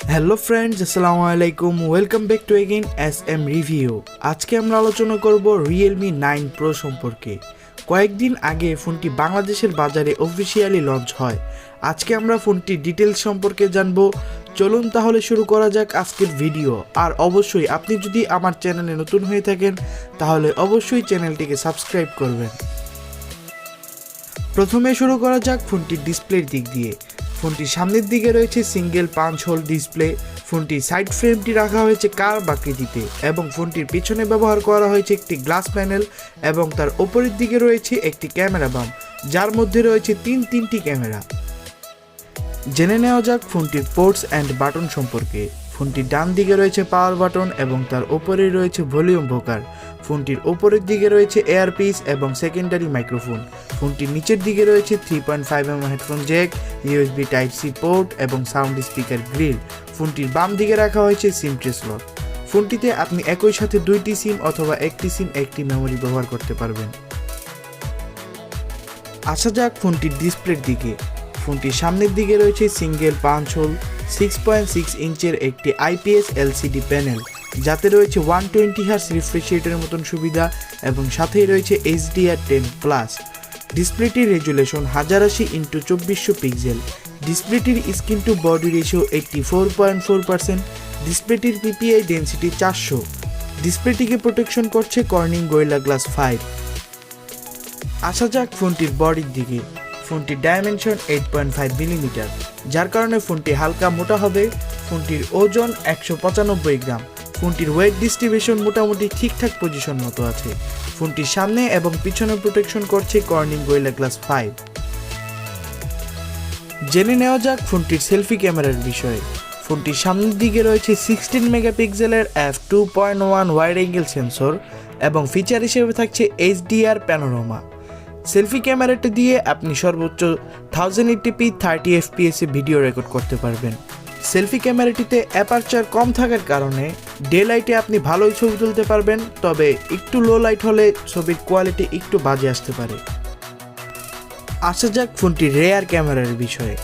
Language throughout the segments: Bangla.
হ্যালো ফ্রেন্ডস, আসসালামু আলাইকুম। Welcome back to again SM review. আজকে আমরা আলোচনা করব Realme 9 Pro সম্পর্কে। কয়েকদিন আগে ফোনটি বাংলাদেশের বাজারে অফিসিয়ালি লঞ্চ হয়। আজকে আমরা ফোনটির ডিটেলস সম্পর্কে জানবো। চলুন তাহলে শুরু করা যাক আজকের ভিডিও। আর অবশ্যই আপনি যদি আমার চ্যানেলে নতুন হয়ে থাকেন তাহলে অবশ্যই চ্যানেলটিকে সাবস্ক্রাইব করবেন। প্রথমে শুরু করা যাক ফোনটির ডিসপ্লের দিক দিয়ে। ফোনটির সামনের দিকে রয়েছে সিঙ্গেল পাঞ্চ হোল ডিসপ্লে। ফোনটির সাইড ফ্রেমটি রাখা হয়েছে কার্ভ আকৃতিতে এবং ফোনটির পিছনে ব্যবহার করা হয়েছে একটি গ্লাস প্যানেল এবং তার ওপরের দিকে রয়েছে একটি ক্যামেরা বাম, যার মধ্যে রয়েছে তিনটি ক্যামেরা। জেনে নেওয়া যাক ফোনটির পোর্টস অ্যান্ড বাটন সম্পর্কে। ফোনটির ডান দিকে রয়েছে পাওয়ার বাটন এবং তার ওপরে রয়েছে ভলিউম ভোকার। ফোনটির ওপরের দিকে রয়েছে এয়ারপিস এবং সেকেন্ডারি মাইক্রোফোন। ফোনটির নিচের দিকে রয়েছে 3.5mm headphone Jack, USB Type-C port এবং সাউন্ড স্পিকার গ্রিল। ফোনটির বাম দিকে রাখা হয়েছে সিম ট্রে স্লট। ফোনটিতে আপনি একই সাথে দুইটি সিম অথবা একটি সিম একটি মেমোরি ব্যবহার করতে পারবেন। আসা যাক ফোনটির ডিসপ্লের দিকে। ফোনটির সামনের দিকে রয়েছে সিঙ্গেল পাঞ্চ হোল 6.6 ইঞ্চের একটি IPS LCD প্যানেল, যাতে রয়েছে 120Hz রিফ্রেশ রেটের মতন সুবিধা এবং সাথেই রয়েছে HDR10+। ডিসপ্লেটির রেজুলেশন 1080x2400 পিক্সেল। ডিসপ্লেটির স্ক্রিন টু বডি রেশিও 84.4%। ডিসপ্লেটির PPI ডেন্সিটি 400। ডিসপ্লেটিকে প্রোটেকশন করছে কর্নিং গরিলা গ্লাস 5। আসা যাক ফোনটির বডির দিকে। ফোনটির ডাইমেনশন 8.5mm, যার কারণে ফোনটি হালকা মোটা হবে। ফোনটির ওজন 195 গ্রাম। ফোনটির ওয়েট ডিস্ট্রিবিউশন মোটামুটি ঠিকঠাক পজিশন মতো আছে। ফোনটির সামনে এবং পিছনে প্রোটেকশন করছে কর্নিং গরিলা গ্লাস 5। জেনে নেওয়া যাক ফোনটির সেলফি ক্যামেরার বিষয়ে। ফোনটির সামনের দিকে রয়েছে 16 মেগাপিক্সেলের f2.1 ওয়াইড অ্যাঙ্গেল সেন্সর এবং ফিচার হিসেবে থাকছে HDR প্যানোরামা। সেলফি ক্যামেরাটি দিয়ে আপনি সর্বোচ্চ 1080p 30 fps এ ভিডিও রেকর্ড করতে পারবেন। সেলফি ক্যামেরাটিতে অ্যাপারচার কম থাকার কারণে ডে লাইটে আপনি ভালোই ছবি তুলতে পারবেন, তবে একটু লো লাইট হলে ছবির কোয়ালিটি একটু বাজে আসতে পারে। আসা যাক ফোনটির রেয়ার ক্যামেরার বিষয়ে।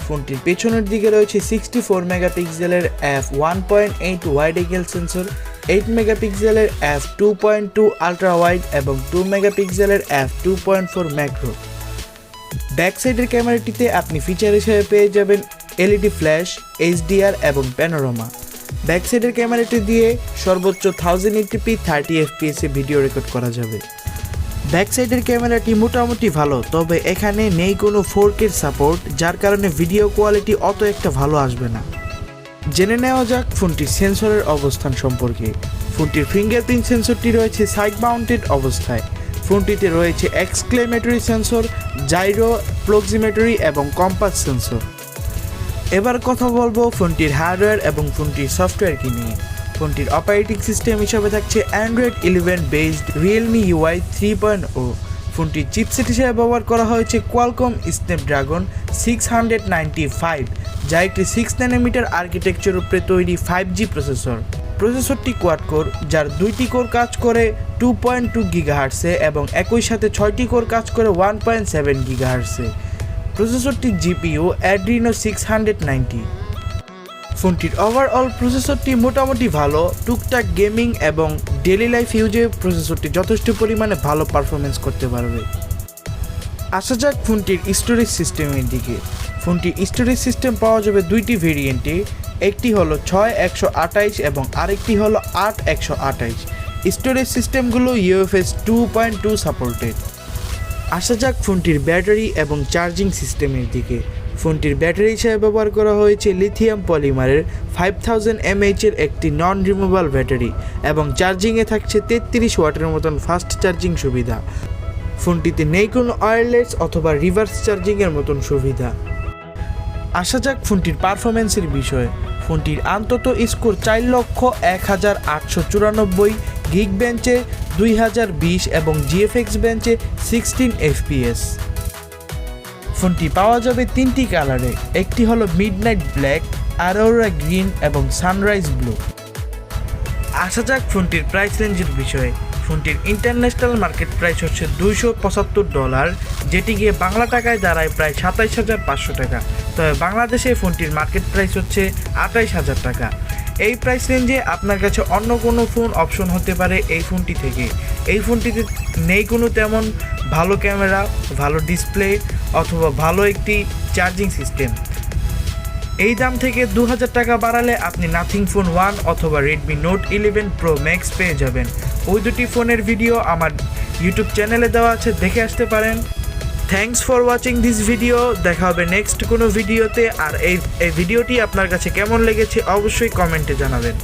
ফোনটির পেছনের দিকে রয়েছে 64 মেগাপিক্সেলের f1.8 ওয়াইড অ্যাঙ্গেল সেন্সর, 8 মেগাপিক্সেলের f2.2 আল্ট্রাওয়াইড এবং 2 মেগাপিক্সেলের f2.4 ম্যাক্রো। ব্যাক সাইডের ক্যামেরাটিতে আপনি ফিচার হিসেবে পেয়ে যাবেন LED ফ্ল্যাশ, HDR এবং প্যানোরামা। ব্যাক সাইডের ক্যামেরাটি দিয়ে সর্বোচ্চ 1080p 30 fps এ ভিডিও রেকর্ড করা যাবে। ব্যাক সাইডের ক্যামেরাটি মোটামুটি ভালো, তবে এখানে নেই কোনো 4K সাপোর্ট, যার কারণে ভিডিও কোয়ালিটি অত একটা ভালো আসবে না। জেনে নেওয়া যাক ফোনটির সেন্সরের অবস্থান সম্পর্কে। ফোনটির ফিঙ্গারপ্রিন্ট সেন্সরটি রয়েছে সাইড মাউন্টেড অবস্থায়। ফোনটিতে রয়েছে এক্সক্লেমেটরি সেন্সর, জাইরো, প্রক্সিমেটরি এবং কম্পাস সেন্সর। এবার কথা বলবো ফোনটির হার্ডওয়্যার এবং ফোনটির সফটওয়্যারকে নিয়ে। ফোনটির অপারেটিং সিস্টেম হিসাবে থাকছে Android 11 বেসড Realme UI 3.0। ফোনটির চিপসেট হিসেবে ব্যবহার করা হয়েছে Qualcomm Snapdragon 695, যা একটি 6nm আর্কিটেকচার উপরে তৈরি 5G প্রসেসর। প্রসেসরটি কোয়াড কোর, যার 2টি কোর কাজ করে 2.2 GHz এবং একই সাথে 6টি কোর কাজ করে 1.7 GHz। প্রসেসরটির GPU Adreno 690। ফোনটির ওভারঅল প্রসেসরটি মোটামুটি ভালো। টুকটাক গেমিং এবং ডেইলি লাইফ ইউজে প্রসেসরটি যথেষ্ট পরিমাণে ভালো পারফরমেন্স করতে পারবে। আসা যাক ফোনটির স্টোরেজ সিস্টেমের দিকে। ফোনটির স্টোরেজ সিস্টেম পাওয়া যাবে দুইটি ভেরিয়েন্টে, একটি হলো 6/128 এবং আরেকটি হলো 8/128। স্টোরেজ সিস্টেমগুলো UFS 2.2 সাপোর্টেড। আসা যাক ফোনটির ব্যাটারি এবং চার্জিং সিস্টেমের দিকে। ফোনটির ব্যাটারি হিসেবে ব্যবহার করা হয়েছে লিথিয়াম পলিমারের 5000 mAh এর একটি নন রিমুভাল ব্যাটারি এবং চার্জিংয়ে থাকছে 33 ওয়াটের মতন ফাস্ট চার্জিং সুবিধা। ফোনটিতে নেই কোনো ওয়্যারলেস অথবা রিভার্স চার্জিংয়ের মতন সুবিধা। আসা যাক ফোনটির পারফরমেন্সের বিষয়ে। ফোনটির অন্তত স্কোর 4,01,894, গিগ বেঞ্চে 2020 এবং GFX বেঞ্চে 16 fps। ফোনটি পাওয়া যাবে তিনটি কালারে, একটি হলো মিডনাইট ব্ল্যাক, অ্যারোরা গ্রিন এবং সানরাইজ ব্লু। আসা যাক ফোনটির প্রাইস রেঞ্জের বিষয়ে। ফোনটির ইন্টারন্যাশনাল মার্কেট প্রাইস হচ্ছে $275, যেটি গিয়ে বাংলা টাকায় দাঁড়ায় প্রায় 27,500 টাকা। তবে বাংলাদেশে ফোনটির মার্কেট প্রাইস হচ্ছে 28,000 টাকা। এই প্রাইস রেঞ্জে আপনার কাছে অন্য কোনো ফোন অপশন হতে পারে এই ফোনটি থেকে। এই ফোনটিতে নেই কোনো তেমন ভালো ক্যামেরা, ভালো ডিসপ্লে অথবা ভালো একটি চার্জিং সিস্টেম। এই দাম থেকে 2000 টাকা বাড়ালে আপনি নাথিং ফোন 1 অথবা রেডমি নোট 11 প্রো ম্যাক্স পেয়ে যাবেন। ওই দুটি ফোনের ভিডিও আমার ইউটিউব চ্যানেলে দেওয়া আছে, দেখে আসতে পারেন। Thanks for watching this video. দেখা হবে নেক্সট কোনো ভিডিওতে। আর এই ভিডিওটি আপনার কাছে কেমন লেগেছে অবশ্যই কমেন্টে জানাবেন।